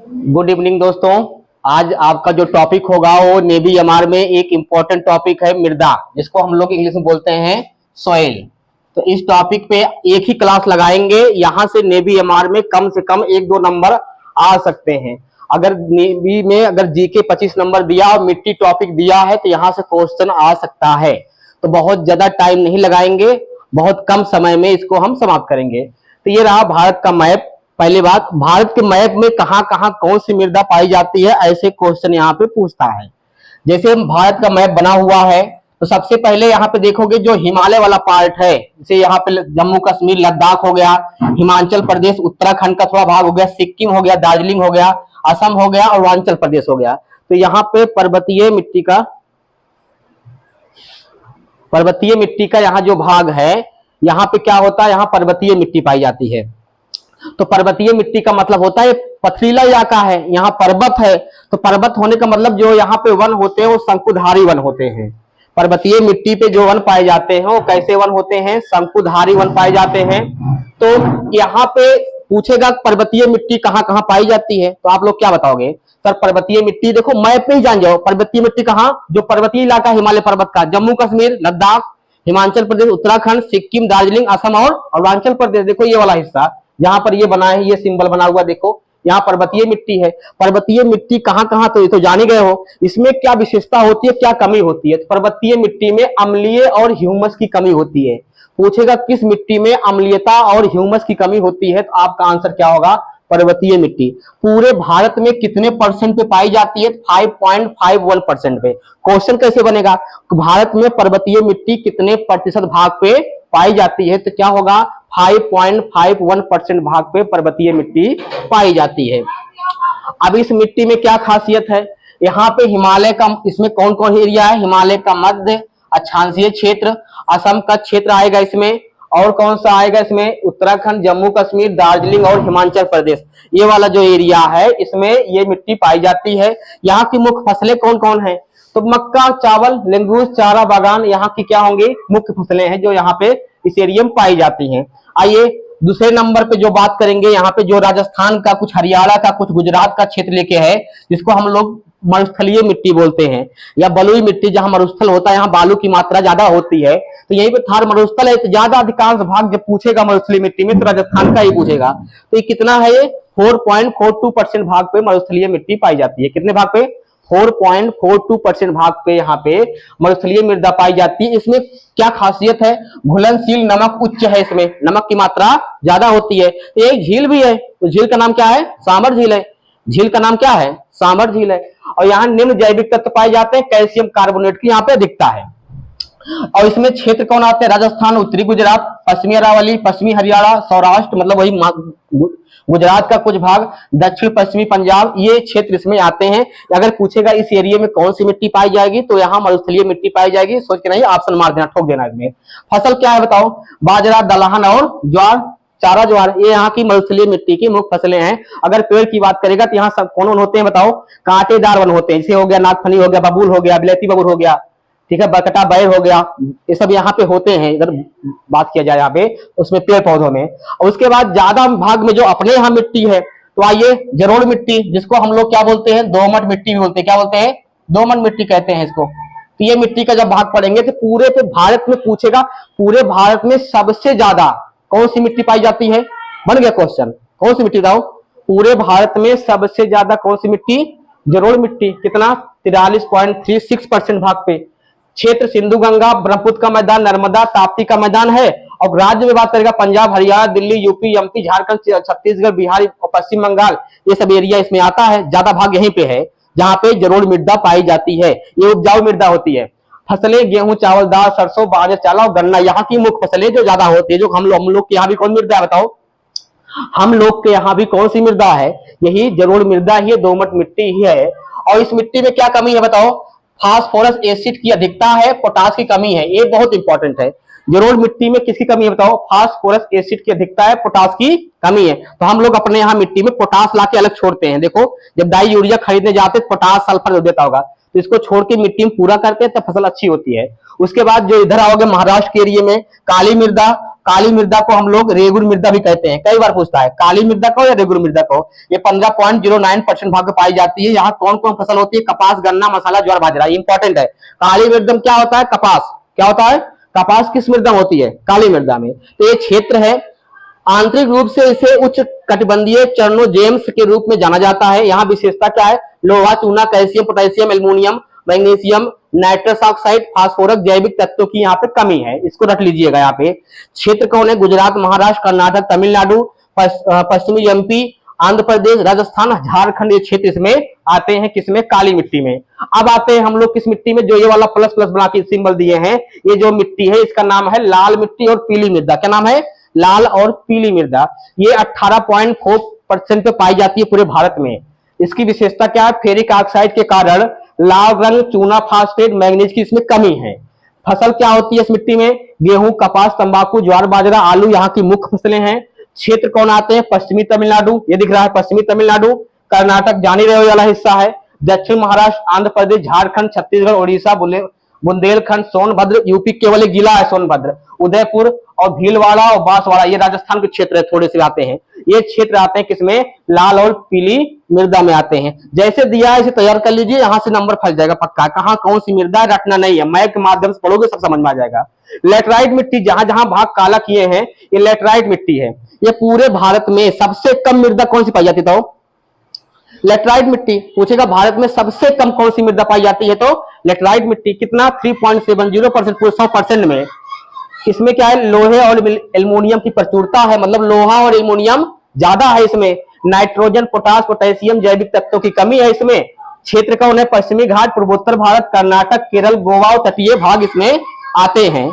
Good evening दोस्तों। आज आपका जो टॉपिक होगा वो नेवी एमआर में एक इम्पोर्टेंट टॉपिक है मृदा, जिसको हम लोग इंग्लिश में बोलते हैं सॉइल। तो इस टॉपिक पे एक ही क्लास लगाएंगे, यहां से नेवी एमआर में कम से कम 1-2 नंबर आ सकते हैं। अगर नेवी में अगर जीके 25 नंबर दिया और मिट्टी टॉपिक दिया है तो यहां से क्वेश्चन आ सकता है। तो बहुत ज्यादा टाइम नहीं लगाएंगे, बहुत कम समय में इसको हम समाप्त करेंगे। तो ये रहा भारत का मैप। पहली बात, भारत के मैप में कहां कहां कौन सी मृदा पाई जाती है, ऐसे क्वेश्चन यहाँ पे पूछता है। जैसे भारत का मैप बना हुआ है तो सबसे पहले यहाँ पे देखोगे जो हिमालय वाला पार्ट है, जैसे यहाँ पे जम्मू कश्मीर लद्दाख हो गया, हिमाचल प्रदेश उत्तराखंड का थोड़ा भाग हो गया, सिक्किम हो गया, दार्जिलिंग हो गया, असम हो गया और अरुणाचल प्रदेश हो गया। तो यहाँ पे पर्वतीय मिट्टी का यहाँ जो भाग है, यहाँ पे क्या होता है, यहाँ पर्वतीय मिट्टी पाई जाती है। तो पर्वतीय मिट्टी का मतलब होता है पथरीला इलाका है, यहाँ पर्वत है। तो पर्वत होने का मतलब जो यहाँ पे वन होते हैं वो शंकुधारी वन होते हैं। पर्वतीय मिट्टी पे जो वन पाए जाते हैं वो कैसे वन होते हैं, शंकुधारी वन पाए जाते हैं। तो यहाँ पे पूछेगा पर्वतीय मिट्टी कहाँ कहाँ पाई जाती है, तो आप लोग क्या बताओगे? सर पर्वतीय मिट्टी देखो मैप पे ही जान जाओ, पर्वतीय मिट्टी कहाँ, जो पर्वतीय इलाका हिमालय पर्वत का, जम्मू कश्मीर लद्दाख हिमाचल प्रदेश उत्तराखंड सिक्किम दार्जिलिंग असम और अरुणाचल प्रदेश। देखो ये वाला हिस्सा जहां पर ये बना है, ये सिंबल बना हुआ देखो, यहाँ पर्वतीय मिट्टी है। पर्वतीय मिट्टी कहाँ कहाँ, तो ये तो जान ही गए हो। इसमें क्या विशेषता होती है, क्या कमी होती है? तो पर्वतीय मिट्टी में अम्लीय और ह्यूमस की कमी होती है। पूछेगा किस मिट्टी में अम्लीयता और ह्यूमस की कमी होती है, तो आपका आंसर क्या होगा? पर्वतीय मिट्टी। पूरे भारत में कितने परसेंट पे पाई जाती है? 5.51% पे। क्वेश्चन कैसे बनेगा? भारत में पर्वतीय मिट्टी कितने प्रतिशत भाग पे पाई जाती है, तो क्या होगा? 5.51% भाग पे पर्वतीय मिट्टी पाई जाती है। अब इस मिट्टी में क्या खासियत है? यहाँ पे हिमालय का, इसमें कौन कौन एरिया है? हिमालय का मध्य अक्षांशीय क्षेत्र, असम का क्षेत्र आएगा इसमें, और कौन सा आएगा इसमें? उत्तराखंड जम्मू कश्मीर दार्जिलिंग और हिमाचल प्रदेश, ये वाला जो एरिया है इसमें ये मिट्टी पाई जाती है। यहाँ की मुख्य फसलें कौन कौन है? तो मक्का चावल लेंगूस चारा बागान यहाँ की क्या होंगी? मुख्य फसलें हैं जो यहाँ पे इस एरिया में पाई जाती हैं। आइए दूसरे नंबर पे जो बात करेंगे, यहाँ पे जो राजस्थान का, कुछ हरियाणा का, कुछ गुजरात का क्षेत्र लेके है, जिसको हम लोग मरुस्थलीय मिट्टी बोलते हैं, या बलुई मिट्टी। जहां मरुस्थल होता है यहाँ बालू की मात्रा ज्यादा होती है, तो यहीं पे थार मरुस्थल है। तो ज्यादा अधिकांश भाग जब पूछेगा मरुस्थलीय मिट्टी में तो राजस्थान का ही पूछेगा। तो ये कितना है? ये 4.42% भाग पे मरुस्थलीय मिट्टी पाई जाती है। कितने भाग पे? 4.42% भाग पे यहाँ पे मरुस्थलीय मृदा पाई जाती है। इसमें क्या खासियत है? घुलनशील नमक उच्च है, इसमें नमक की मात्रा ज्यादा होती है। तो एक झील भी है, तो झील का नाम क्या है? सामर झील है। झील का नाम क्या है? सामर झील है। और यहाँ निम्न जैविक तत्व पाए जाते हैं, कैल्शियम कार्बोनेट की यहाँ पे अधिकता है। और इसमें क्षेत्र कौन आते हैं? राजस्थान, उत्तरी गुजरात, पश्चिमी अरावली, पश्चिमी हरियाणा, सौराष्ट्र मतलब वही गुजरात का कुछ भाग, दक्षिण पश्चिमी पंजाब, ये क्षेत्र इसमें आते हैं। अगर पूछेगा इस एरिया में कौन सी मिट्टी पाई जाएगी, तो यहाँ मरुस्थलीय मिट्टी पाई जाएगी। सोच के नहीं ऑप्शन मार देना, ठोक देना। इसमें फसल क्या है बताओ? बाजरा दलहन और ज्वार, चारा ज्वार, ये यहाँ की मरुस्थलीय मिट्टी की मुख्य फसलें हैं। अगर पेड़ की बात करेगा तो यहाँ सब कौन कौन होते हैं बताओ? कांटेदार वन होते हैं, जैसे हो गया नागफनी हो गया, बबूल हो गया, बिलेती बबूल हो गया, ठीक है, बकटा बैर हो गया, ये सब यहाँ पे होते हैं। इधर बात किया जाए यहाँ पे उसमें पेड़ पौधों में। और उसके बाद ज्यादा भाग में जो अपने यहाँ मिट्टी है, तो आइए जलोढ़ मिट्टी, जिसको हम लोग क्या बोलते हैं? दोमट मिट्टी भी बोलते हैं। क्या बोलते हैं? दोमट मिट्टी कहते हैं इसको। तो ये मिट्टी का जब भाग पढ़ेंगे तो पूरे पे भारत में पूछेगा, पूरे भारत में सबसे ज्यादा कौन सी मिट्टी पाई जाती है? बन गया क्वेश्चन। कौन सी मिट्टी बताओ? पूरे भारत में सबसे ज्यादा कौन सी मिट्टी? जलोढ़ मिट्टी। कितना? 43.36% भाग पे। क्षेत्र सिंधु गंगा ब्रह्मपुत्र का मैदान, नर्मदा ताप्ती का मैदान है। और राज्य में बात करेगा पंजाब हरियाणा दिल्ली यूपी एमपी झारखंड छत्तीसगढ़ बिहार और पश्चिम बंगाल, ये सब एरिया इसमें आता है। ज्यादा भाग यहीं पे है जहां पे जलोढ़ मृदा पाई जाती है। ये उपजाऊ मृदा होती है। फसलें गेहूं चावल दाल सरसों बाजरा चावल और गन्ना, यहाँ की मुख्य फसलें जो ज्यादा होती है। जो हम लोग के यहाँ भी कौन मृदा है बताओ? हम लोग के यहाँ भी कौन सी मृदा है? यही जलोढ़ मृदा ही है, दोमट मिट्टी ही है। और इस मिट्टी में क्या कमी है बताओ? फास्फोरस एसिड की अधिकता है, पोटास की कमी है। ये बहुत इंपॉर्टेंट है। जलोढ़ मिट्टी में किसकी कमी है बताओ? फास्फोरस एसिड की अधिकता है, पोटास की कमी है। तो हम लोग अपने यहाँ मिट्टी में पोटास लाके अलग छोड़ते हैं। देखो जब डाई यूरिया खरीदने जाते तो पोटास सल्फर देता होगा, तो इसको छोड़ के मिट्टी में पूरा करते हैं तब फसल अच्छी होती है। उसके बाद जो इधर आओगे महाराष्ट्र के एरिया में काली मृदा, काली मृदा को हम लोग रेगुर मृदा भी कहते हैं, कई बार पूछता है काली मृदा को या रेगुर मृदा को। ये 15.09% भाग में पाई जाती है। यहाँ कौन कौन फसल होती है? कपास, गन्ना, मसाला, ज्वार, बाजरा। इंपॉर्टेंट है। काली मृदा में क्या होता है? कपास। क्या होता है? कपास किस मृदा में होती है? काली मृदा में। तो ये क्षेत्र है, आंतरिक रूप से इसे उच्च कटिबंधीय चरणोजेम्स के रूप में जाना जाता है। यहाँ विशेषता क्या है? लोहा, चूना, calcium, potassium, aluminium, magnesium, nitrous oxide, phosphorus जैविक तत्वों की यहाँ पे कमी है। इसको रख लीजिएगा। यहाँ पे क्षेत्र कौन है? गुजरात, महाराष्ट्र, कर्नाटक, तमिलनाडु, पश्चिमी एमपी, आंध्र प्रदेश, राजस्थान, झारखंड, ये क्षेत्र इसमें आते हैं। किसमें? काली मिट्टी में। अब आते हैं हम लोग किस मिट्टी में? जो ये वाला प्लस प्लस बना के सिंबल दिए हैं, ये जो मिट्टी है इसका नाम है लाल मिट्टी और पीली मृदा। क्या नाम है? लाल और पीली मृदा। ये 18.4% पे पाई जाती है पूरे भारत में। इसकी विशेषता क्या है? फेरिक ऑक्साइड के कारण लाल रंग, चूना, फास्फेट, मैग्नीज की इसमें कमी है। फसल क्या होती है इस मिट्टी में? गेहूं, कपास, तंबाकू, ज्वार, बाजरा, आलू यहाँ की मुख्य फसलें हैं। क्षेत्र कौन आते हैं? पश्चिमी तमिलनाडु, ये दिख रहा है पश्चिमी तमिलनाडु, कर्नाटक जान ही रहे हो वाला हिस्सा है, दक्षिण महाराष्ट्र, आंध्र प्रदेश, झारखंड, छत्तीसगढ़, उड़ीसा, बुंदेलखंड, सोनभद्र, यूपी केवल एक जिला है सोनभद्र, उदयपुर और भीलवाड़ा और बांसवाड़ा, ये राजस्थान के क्षेत्र है, थोड़े से आते हैं। ये क्षेत्र आते हैं किसमें? लाल और पीली मृदा में आते हैं। जैसे दिया है इसे तैयार कर लीजिए, यहां से नंबर फंस जाएगा पक्का। कहां कौन सी मृदा रटना नहीं है, मैप के माध्यम से पढ़ोगे सब समझ में आ जाएगा। लेटराइट मिट्टी, जहां जहां भाग काला किए हैं ये लेटराइट मिट्टी है। ये पूरे भारत में सबसे कम मृदा कौन सी पाई जाती है? तो लेटराइट मिट्टी पूछेगा भारत में सबसे कम कौन सी मृदा पाई जाती है? तो लेटराइट मिट्टी। कितना? 3.70% पूरे 100% में। इसमें क्या है? लोहे और एल्युमिनियम की प्रचुरता है, मतलब लोहा और एल्युमिनियम ज्यादा है इसमें। नाइट्रोजन, पोटास, पोटेशियम जैविक तत्वों की कमी है इसमें। क्षेत्र कौन है? पश्चिमी घाट, पूर्वोत्तर भारत, कर्नाटक, केरल, गोवा और तटीय भाग इसमें आते हैं।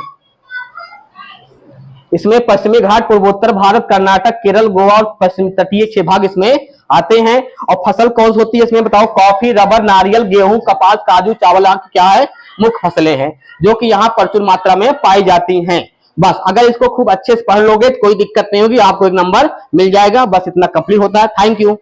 इसमें पश्चिमी घाट, पूर्वोत्तर भारत, कर्नाटक, केरल, गोवा और पश्चिम तटीय 6 भाग इसमें आते हैं। और फसल कौन सी होती है इसमें? बताओ। कॉफी, रबर, नारियल, गेहूं, कपास, काजू, चावल आदि क्या है? मुख्य फसलें हैं जो कि यहाँ प्रचुर मात्रा में पाई जाती हैं। बस अगर इसको खूब अच्छे से पढ़ लोगे तो कोई दिक्कत नहीं होगी, आपको एक नंबर मिल जाएगा। बस इतना कंप्लीट होता है। Thank you.